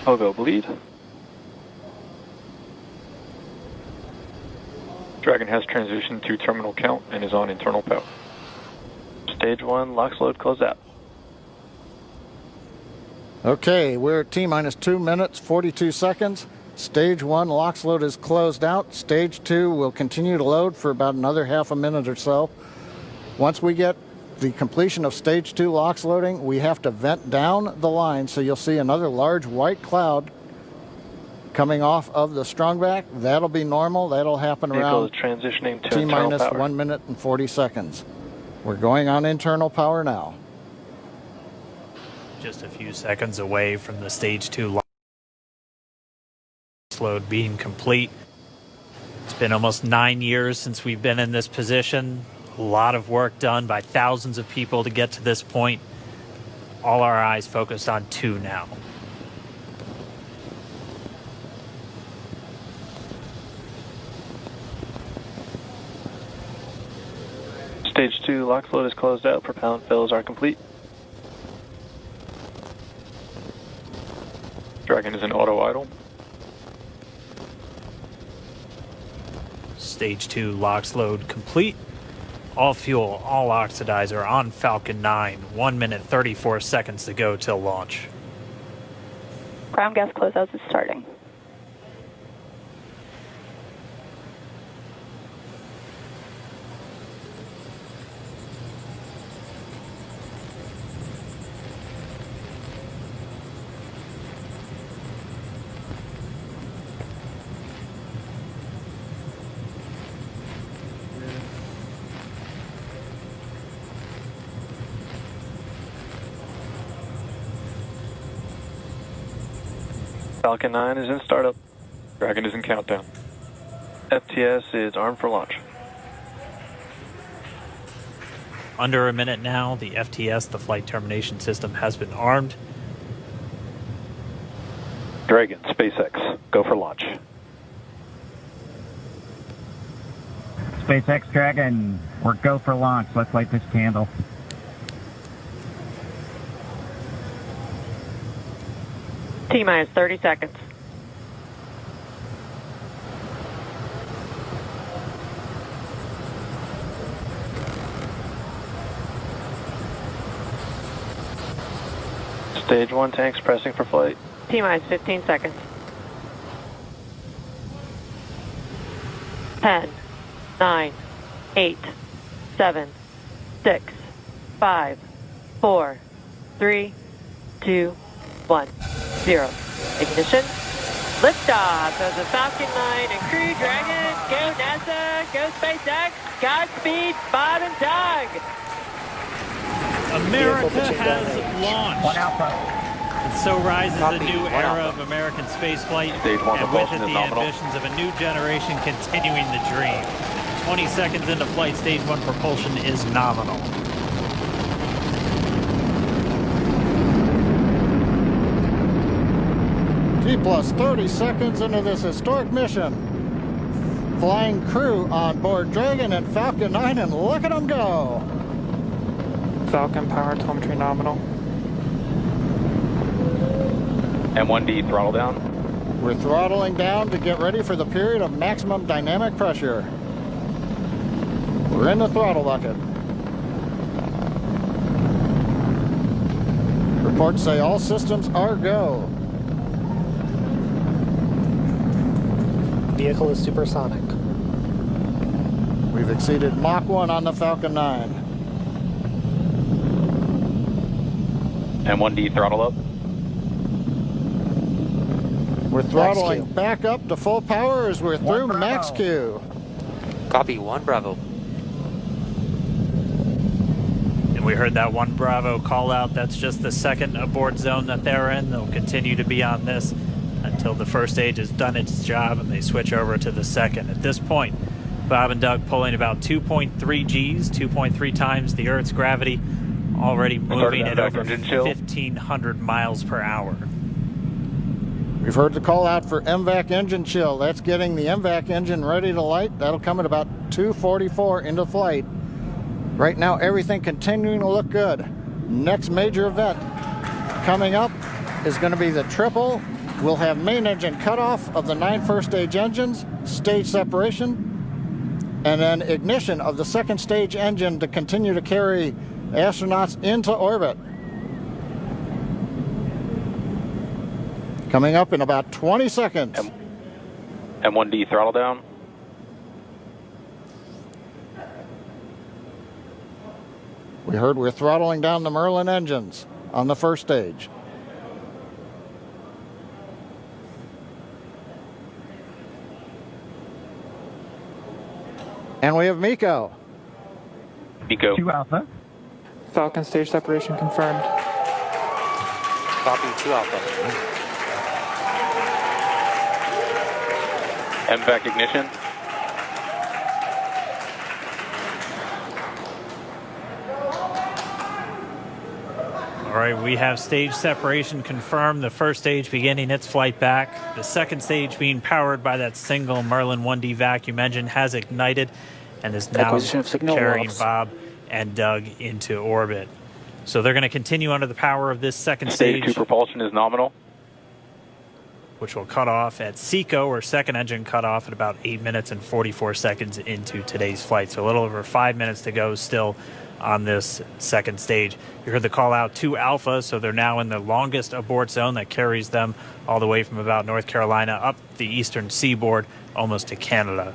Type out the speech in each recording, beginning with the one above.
Pogo bleed. Dragon has transitioned to terminal count and is on internal power. Stage 1, LOX load closed out. Okay, we're at T-minus 2 minutes, 42 seconds. Stage 1 LOX load is closed out. Stage 2 will continue to load for about another half a minute or so. Once we get the completion of Stage 2 LOX loading, we have to vent down the line, so you'll see another large white cloud coming off of the strongback. That'll be normal. That'll happen around transitioning to T-minus 1 minute and 40 seconds. We're going on internal power now. Just a few seconds away from the Stage 2 LOX load being complete. It's been almost 9 years since we've been in this position. A lot of work done by thousands of people to get to this point. All our eyes focused on 2 now. Stage 2 LOX load is closed out. Propellant fills are complete. Dragon is in auto idle. Stage 2 LOX load complete. All fuel, all oxidizer on Falcon 9. 1 minute 34 seconds to go till launch. Ground gas closeouts is starting. Falcon 9 is in startup. Dragon is in countdown. FTS is armed for launch. Under a minute now, the FTS, the flight termination system, has been armed. Dragon, SpaceX, go for launch. SpaceX Dragon, we're go for launch. Let's light this candle. T-minus 30 seconds. Stage 1 tanks pressing for flight. T-minus 15 seconds. 10, 9, 8, 7, 6, 5, 4, 3, 2, 1, 0. Ignition. Liftoff of the Falcon 9 and Crew Dragon. Go NASA. Go SpaceX. Godspeed, Bob and Doug. America has launched. One Alpha. And so rises a new era of American spaceflight, and with it the ambitions of a new generation continuing the dream. 20 seconds into flight, Stage 1 propulsion is nominal. T-plus 30 seconds into this historic mission. Flying crew on board Dragon and Falcon 9, and look at them go. Falcon power telemetry nominal. M1D throttle down. We're throttling down to get ready for the period of maximum dynamic pressure. We're in the throttle bucket. Reports say all systems are go. Vehicle is supersonic. We've exceeded Mach 1 on the Falcon 9. M1D throttle up. We're throttling back up to full power as we're through max Q. Copy, 1 Bravo. And we heard that 1 Bravo call out. That's just the second abort zone that they're in. They'll continue to be on this until the first stage has done its job and they switch over to the second. At this point, Bob and Doug pulling about 2.3 Gs, 2.3 times the Earth's gravity, already moving at over 1,500 miles per hour. We've heard the call out for MVAC engine chill. That's getting the MVAC engine ready to light. That'll come at about 2:44 into flight. Right now, everything continuing to look good. Next major event coming up is going to be the triple we'll have main engine cutoff of the 9 first stage engines, stage separation, and then ignition of the second stage engine to continue to carry astronauts into orbit. Coming up in about 20 seconds. M1D throttle down. We heard we're throttling down the Merlin engines on the first stage. And we have MECO. MECO. 2 Alpha. Falcon stage separation confirmed. Copy 2 Alpha. MVAC ignition. All right, we have stage separation confirmed. The first stage beginning its flight back. The second stage being powered by that single Merlin 1D vacuum engine has ignited and is now carrying Bob and Doug into orbit. So they're going to continue under the power of this second stage. Stage 2 propulsion is nominal. Which will cut off at SECO, or second engine cut off, at about 8 minutes and 44 seconds into today's flight. So a little over 5 minutes to go still on this second stage. You heard the call out to Alpha, so they're now in the longest abort zone that carries them all the way from about North Carolina up the eastern seaboard almost to Canada.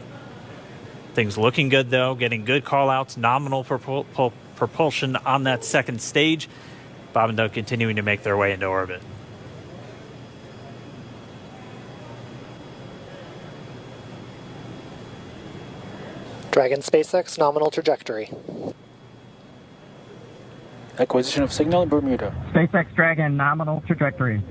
Things looking good though, getting good call outs, nominal propulsion on that second stage. Bob and Doug continuing to make their way into orbit. Dragon SpaceX nominal trajectory. Acquisition of signal in Bermuda. SpaceX Dragon nominal trajectory.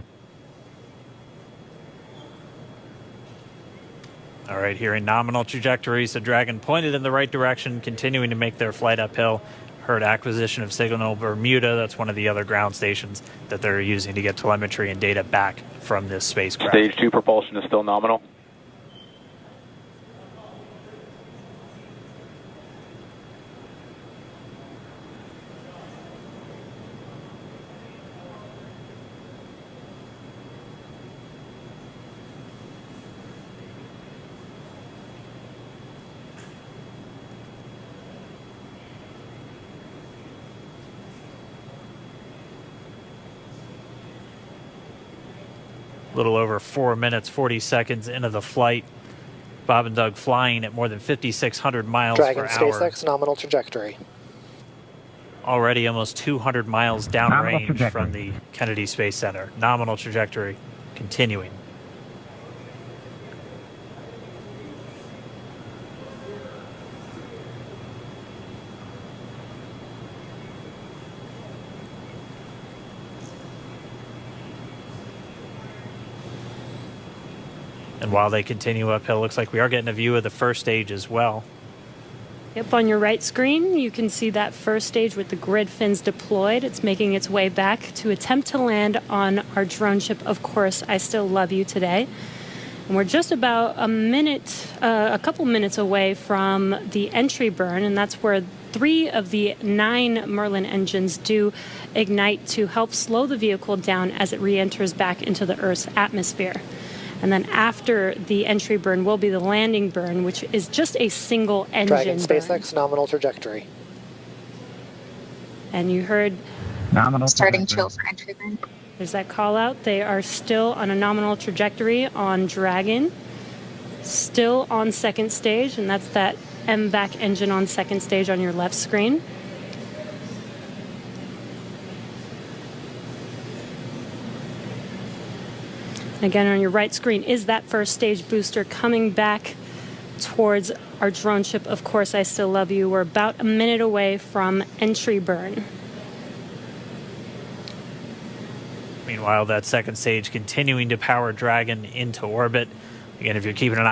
All right, here in nominal trajectory, so Dragon pointed in the right direction, continuing to make their flight uphill. Heard acquisition of signal Bermuda. That's one of the other ground stations that they're using to get telemetry and data back from this spacecraft. Stage 2 propulsion is still nominal. A little over 4 minutes, 40 seconds into the flight. Bob and Doug flying at more than 5,600 miles Dragon per hour. SpaceX nominal trajectory. Already almost 200 miles downrange from the Kennedy Space Center. Nominal trajectory continuing. And while they continue uphill, looks like we are getting a view of the first stage as well. Yep, on your right screen, you can see that first stage with the grid fins deployed. It's making its way back to attempt to land on our drone ship, Of Course I Still Love You, today. And we're just about a couple minutes away from the entry burn, and that's where 3 of the 9 Merlin engines do ignite to help slow the vehicle down as it re-enters back into the Earth's atmosphere. And then after the entry burn will be the landing burn, which is just a single engine Dragon burn. SpaceX nominal trajectory. And you heard Nominal starting trajectory. chill for entry burn. there's that call out. They are still on a nominal trajectory on Dragon, still on second stage, and that's that MVAC engine on second stage on your left screen. Again, on your right screen is that first stage booster coming back towards our drone ship, Of Course I Still Love You. We're about a minute away from entry burn. Meanwhile, that second stage continuing to power Dragon into orbit. Again, if you're keeping an eye